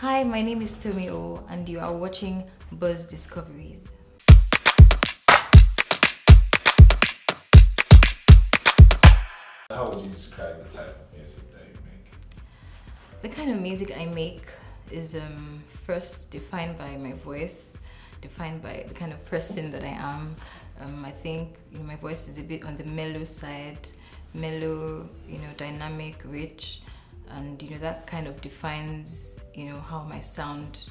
Hi, my name is Tomi Owo, and you are watching Buzz Discoveries. How would you describe the type of music that you make? The kind of music I make is first defined by my voice, defined by the kind of person that I am. I think my voice is a bit on the mellow side, mellow, dynamic, rich, and that kind of defines how my sound,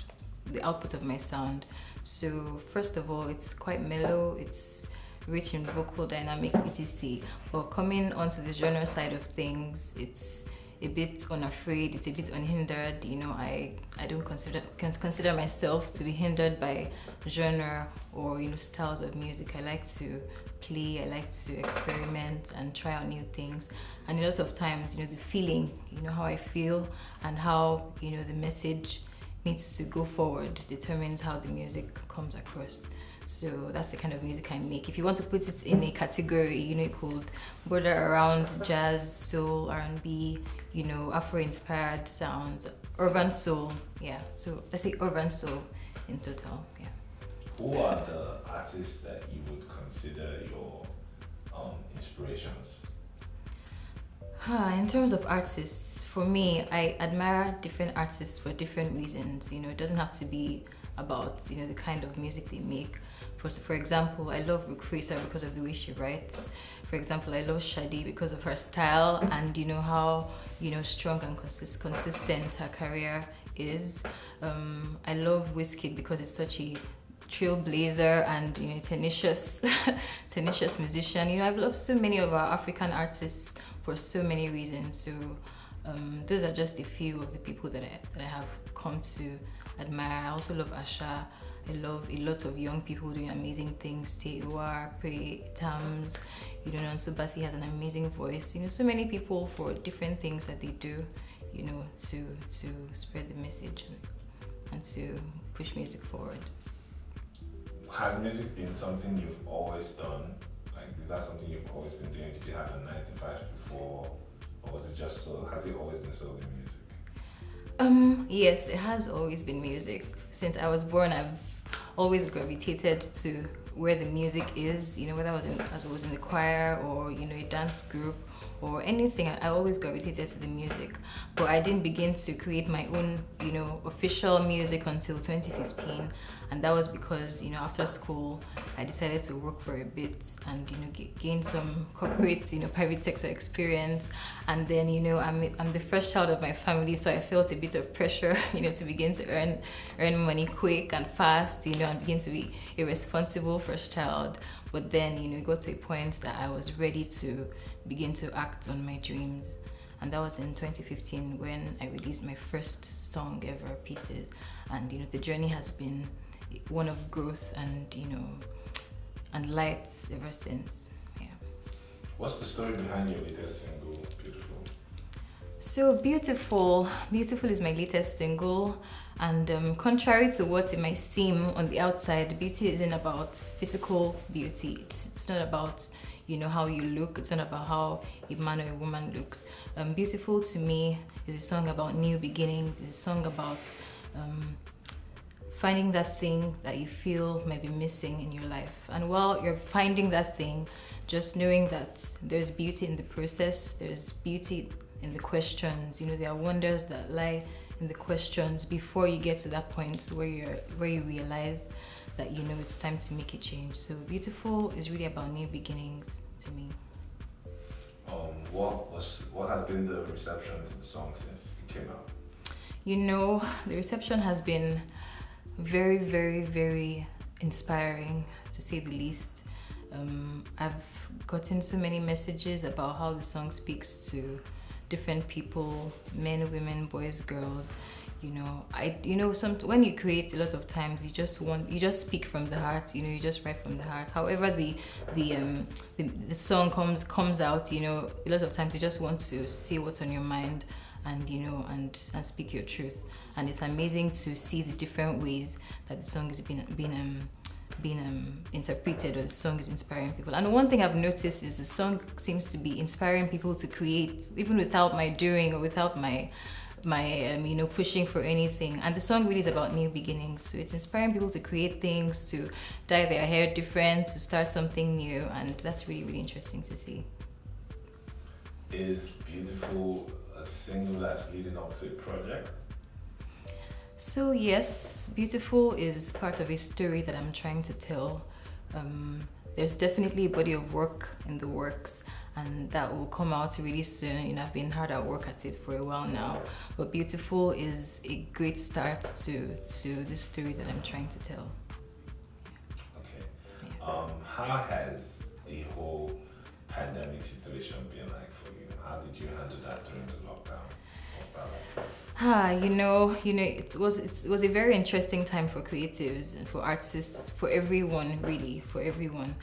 the output of my sound. So first of all, it's quite mellow. It's rich in vocal dynamics, etc. But coming onto the genre side of things, it's a bit unafraid, it's a bit unhindered. I don't consider myself to be hindered by genre or styles of music. I like to play, I like to experiment and try out new things. And a lot of times, the feeling, how I feel and how the message needs to go forward determines how the music comes across. So that's the kind of music I make. If you want to put it in a category, it could border around jazz, soul, R&B, Afro-inspired sounds, urban soul. Yeah, so let's say urban soul in total. Yeah. Who are the artists that you would consider your inspirations? In terms of artists, for me, I admire different artists for different reasons. It doesn't have to be about the kind of music they make. For example, I love Brooke Fraser because of the way she writes. For example, I love Shadi because of her style and how strong and consistent her career is. I love Wizkid because it's such a trailblazer and tenacious tenacious musician. I've loved so many of our African artists for so many reasons. So those are just a few of the people that I have come to admire. I also love Asha. I love a lot of young people doing amazing things. Tewa, Pre, Tams, Nonso Basi has an amazing voice. So many people for different things that they do, to spread the message and to push music forward. Has music been something you've always done? Like, is that something you've always been doing? Did you have a 9 to 5 before? Or was it just has it always been solely music? Yes, it has always been music. Since I was born, I've always gravitated to where the music is, whether I was in the choir or, a dance group or anything. I always gravitated to the music. But I didn't begin to create my own, official music until 2015. And that was because, after school, I decided to work for a bit and, gain some corporate, private sector experience. And then, I'm the first child of my family, so I felt a bit of pressure, to begin to earn money quick and fast, and begin to be a responsible first child. But then, it got to a point that I was ready to begin to act on my dreams. And that was in 2015 when I released my first song ever, Pieces. And, the journey has been one of growth and, and lights ever since. Yeah. What's the story behind your latest single, Beautiful? So Beautiful is my latest single. And contrary to what it might seem on the outside, beauty isn't about physical beauty. It's not about, how you look. It's not about how a man or a woman looks. Beautiful to me is a song about new beginnings. It's a song about finding that thing that you feel might be missing in your life. And while you're finding that thing, just knowing that there's beauty in the process, there's beauty in the questions. There are wonders that lie in the questions before you get to that point where you realize that it's time to make a change. So Beautiful is really about new beginnings to me. What has been the reception to the song since it came out? The reception has been very, very, very inspiring, to say the least. I've gotten so many messages about how the song speaks to different people, men, women, boys, girls. When you create, a lot of times you just speak from the heart. You just write from the heart. However, the song comes out. A lot of times you just want to say what's on your mind and and speak your truth. And it's amazing to see the different ways that the song is being interpreted, or the song is inspiring people. And one thing I've noticed is the song seems to be inspiring people to create, even without my doing or without my my pushing for anything. And the song really is about new beginnings. So it's inspiring people to create things, to dye their hair different, to start something new, and that's really, really interesting to see. Is Beautiful a single that's leading up to a project? So yes, Beautiful is part of a story that I'm trying to tell. There's definitely a body of work in the works, and that will come out really soon. I've been hard at work at it for a while now, but Beautiful is a great start to the story that I'm trying to tell. Okay. How has the whole pandemic situation been like for you? How did you handle that during the lockdown? What's that like? It was a very interesting time for creatives and for artists, for everyone, really, for everyone.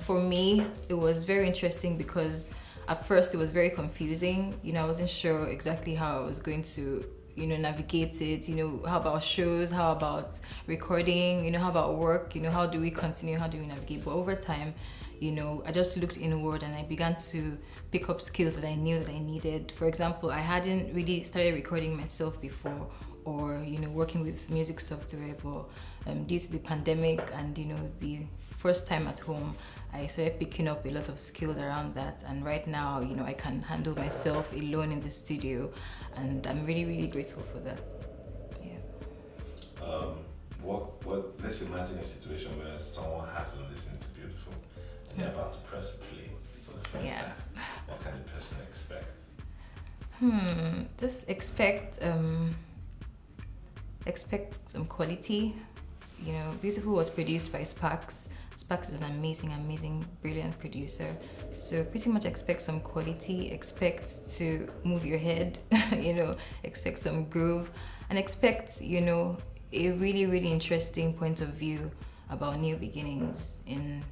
For me, it was very interesting because at first it was very confusing. I wasn't sure exactly how I was going to, navigate it. How about shows? How about recording? How about work? How do we continue? How do we navigate? But over time, I just looked inward and I began to pick up skills that I knew that I needed. For example, I hadn't really started recording myself before or, working with music software, but due to the pandemic and, the first time at home, I started picking up a lot of skills around that. And right now, I can handle myself alone in the studio, and I'm really, really grateful for that. Yeah. Let's imagine a situation where someone hasn't listened to Beautiful and they're about to press play for the first time. What can the person expect? Just expect some quality. Beautiful was produced by Sparks. Sparks is an amazing, brilliant producer. So pretty much expect some quality, expect to move your head, expect some groove, and expect, a really, really interesting point of view about new beginnings in